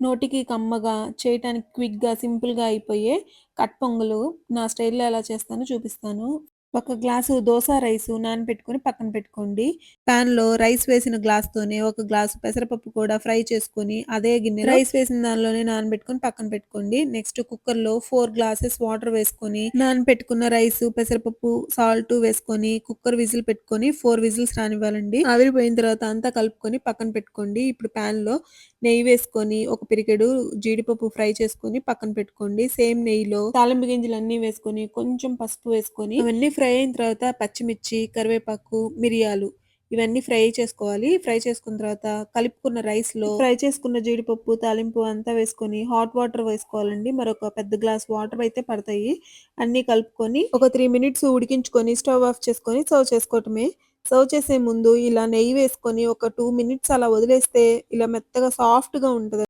నోటికి కమ్మగా, చేయటానికి క్విక్‌గా, సింపుల్‌గా అయిపోయే కట్ పొంగలు నా స్టైల్‌లో ఎలా చేస్తానో చూపిస్తాను. ఒక గ్లాసు దోస రైసు నానబెట్టుకొని పక్కన పెట్టుకోండి. పాన్‌లో రైస్ వేసిన గ్లాస్‌తోనే ఒక గ్లాసు పెసరపప్పు కూడా ఫ్రై చేసుకొని, అదే గిన్నెలో రైస్ వేసిన దానిలోనే నానబెట్టుకొని పక్కన పెట్టుకోండి. నెక్స్ట్ కుక్కర్‌లో 4 గ్లాసెస్ వాటర్ వేసుకొని, నానబెట్టుకున్న రైసు, పెసరపప్పు, సాల్టు వేసుకొని, కుక్కర్ విజిల్ పెట్టుకొని 4 విజిల్స్ రానివ్వాలండి. ఆవిరిపోయిన తర్వాత అంతా కలుపుకొని పక్కన పెట్టుకోండి. ఇప్పుడు పాన్‌లో నెయ్యి వేసుకొని, ఒక పిరికెడు జీడిపప్పు ఫ్రై చేసుకొని పక్కన పెట్టుకోండి. సేమ్ నెయ్యిలో తాలింపు గింజలన్నీ వేసుకొని, కొంచెం పసుపు వేసుకొని, అవన్నీ ఫ్రై అయిన తర్వాత పచ్చిమిర్చి, కరివేపాకు, మిరియాలు ఇవన్నీ ఫ్రై చేసుకోవాలి. ఫ్రై చేసుకున్న తర్వాత కలుపుకున్న రైస్‌లో ఫ్రై చేసుకున్న జీడిపప్పు, తాలింపు అంతా వేసుకొని హాట్ వాటర్ వేసుకోవాలండి. మరొక పెద్ద గ్లాస్ వాటర్ అయితే పడతాయి. అన్నీ కలుపుకొని ఒక 3 మినిట్స్ ఉడికించుకొని స్టవ్ ఆఫ్ చేసుకొని సర్వ్ చేసుకోవటమే. సర్వ్ చేసే ముందు ఇలా నెయ్యి వేసుకొని ఒక 2 మినిట్స్ అలా వదిలేస్తే ఇలా మెత్తగా సాఫ్ట్‌గా ఉంటది.